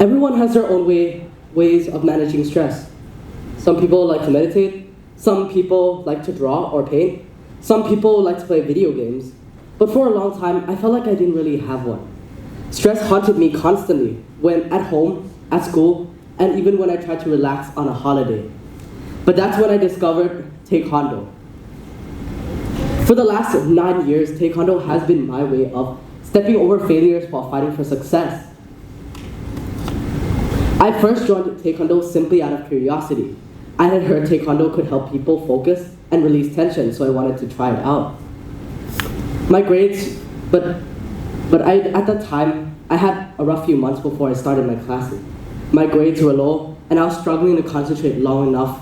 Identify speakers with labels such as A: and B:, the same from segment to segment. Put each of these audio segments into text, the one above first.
A: Everyone has their own ways of managing stress. Some people like to meditate, some people like to draw or paint, some people like to play video games. But for a long time, I felt like I didn't really have one. Stress haunted me constantly, when at home, at school, and even when I tried to relax on a holiday. But that's when I discovered Taekwondo. For the last 9 years, Taekwondo has been my way of stepping over failures while fighting for success. I first joined Taekwondo simply out of curiosity. I had heard Taekwondo could help people focus and release tension, so I wanted to try it out. My grades, at that time, I had a rough few months before I started my classes. My grades were low, and I was struggling to concentrate long enough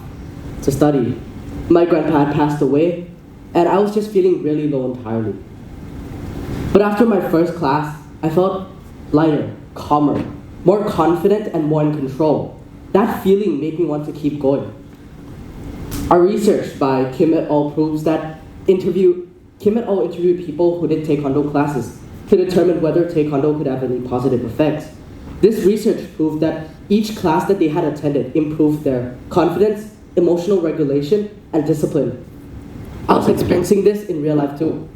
A: to study. My grandpa had passed away, and I was just feeling really low entirely. But after my first class, I felt lighter, calmer, more confident, and more in control. That feeling made me want to keep going. Our research by Kim et al. Proves that Kim et al. Interviewed people who did Taekwondo classes to determine whether Taekwondo could have any positive effects. This research proved that each class that they had attended improved their confidence, emotional regulation, and discipline. I was experiencing this in real life too.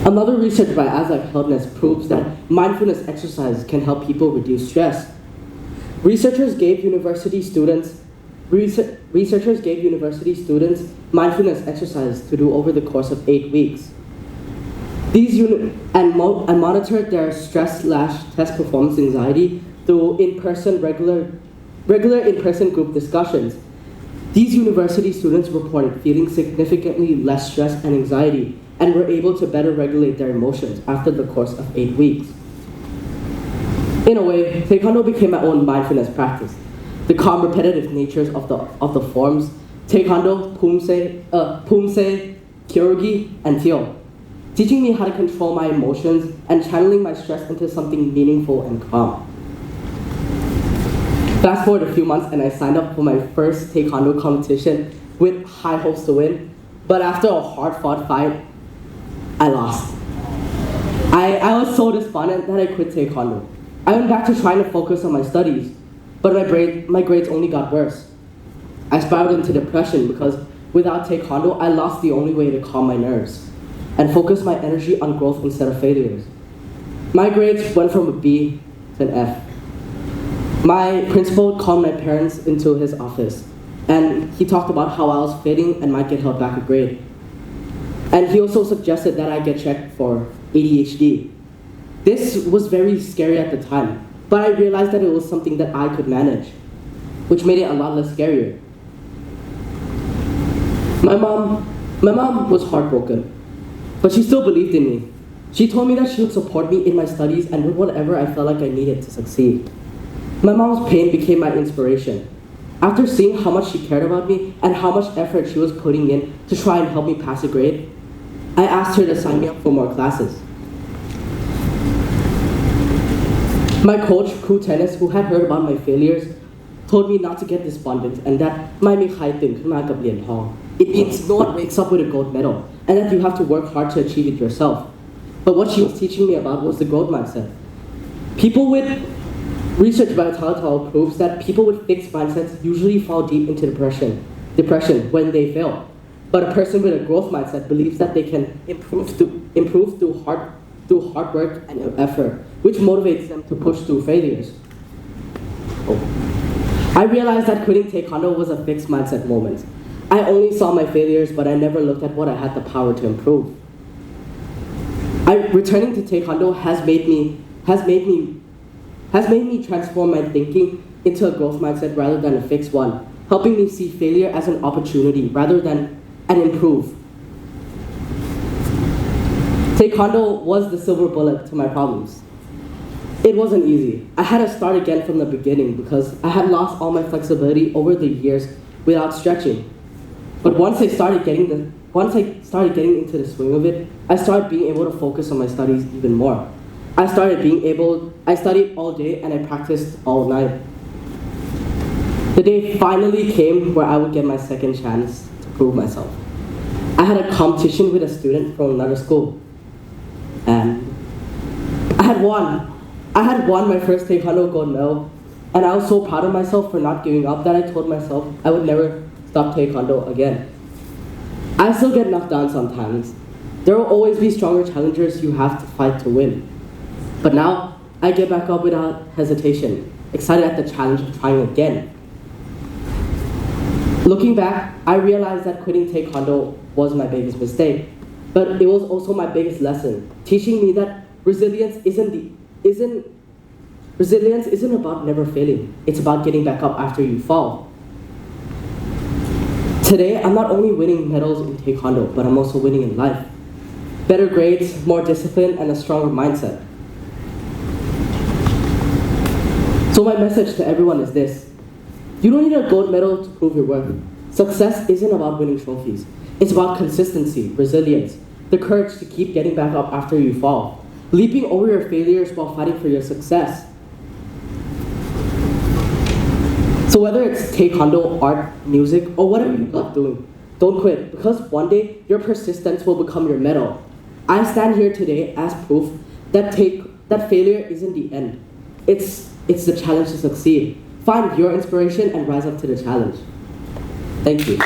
A: Another research by Isaac Helpness proves that mindfulness exercise can help people reduce stress. Researchers gave university students mindfulness exercise to do over the course of 8 weeks. And monitored their stress/test performance anxiety through regular in-person group discussions. These university students reported feeling significantly less stress and anxiety and were able to better regulate their emotions after the course of 8 weeks. In a way, Taekwondo became my own mindfulness practice. The calm, repetitive natures of the forms, Taekwondo, Pumse, Kyorugi, and Teo, teaching me how to control my emotions and channeling my stress into something meaningful and calm. Fast forward a few months and I signed up for my first Taekwondo competition with high hopes to win, but after a hard-fought fight, I lost. I was so despondent that I quit Taekwondo. I went back to trying to focus on my studies, but my grades only got worse. I spiraled into depression because without Taekwondo, I lost the only way to calm my nerves and focus my energy on growth instead of failures. My grades went from a B to an F. My principal called my parents into his office, and he talked about how I was failing and might get held back a grade. And he also suggested that I get checked for ADHD. This was very scary at the time, but I realized that it was something that I could manage, which made it a lot less scarier. My mom was heartbroken, but she still believed in me. She told me that she would support me in my studies and with whatever I felt like I needed to succeed. My mom's pain became my inspiration. After seeing how much she cared about me and how much effort she was putting in to try and help me pass a grade, I asked her to sign me up for more classes. My coach, Kru Tennis, who had heard about my failures, told me not to get despondent and that ไม่มีใครตื่นขึ้นมากับเหรียญทอง It means no one wakes up with a gold medal and that you have to work hard to achieve it yourself. But what she was teaching me about was the growth mindset. Research by Tal proves that people with fixed mindsets usually fall deep into depression when they fail. But a person with a growth mindset believes that they can improve through hard work and effort, which motivates them to push through failures. I realized that quitting Taekwondo was a fixed mindset moment. I only saw my failures, but I never looked at what I had the power to improve. Returning to Taekwondo has made me transform my thinking into a growth mindset rather than a fixed one, helping me see failure as an opportunity rather than an improve. Taekwondo was the silver bullet to my problems. It wasn't easy. I had to start again from the beginning because I had lost all my flexibility over the years without stretching. But once I started getting into the swing of it, I started being able to focus on my studies even more. I studied all day and I practiced all night. The day finally came where I would get my second chance to prove myself. I had a competition with a student from another school, and I had won. I had won my first Taekwondo gold medal, and I was so proud of myself for not giving up that I told myself I would never stop Taekwondo again. I still get knocked down sometimes. There will always be stronger challengers you have to fight to win. But now, I get back up without hesitation, excited at the challenge of trying again. Looking back, I realized that quitting Taekwondo was my biggest mistake, but it was also my biggest lesson, teaching me that resilience isn't about never failing. It's about getting back up after you fall. Today, I'm not only winning medals in Taekwondo, but I'm also winning in life. Better grades, more discipline, and a stronger mindset. So my message to everyone is this. You don't need a gold medal to prove your worth. Success isn't about winning trophies. It's about consistency, resilience, the courage to keep getting back up after you fall, leaping over your failures while fighting for your success. So whether it's Taekwondo, art, music, or whatever you love doing, don't quit, because one day your persistence will become your medal. I stand here today as proof that failure isn't the end. It's the challenge to succeed. Find your inspiration and rise up to the challenge. Thank you.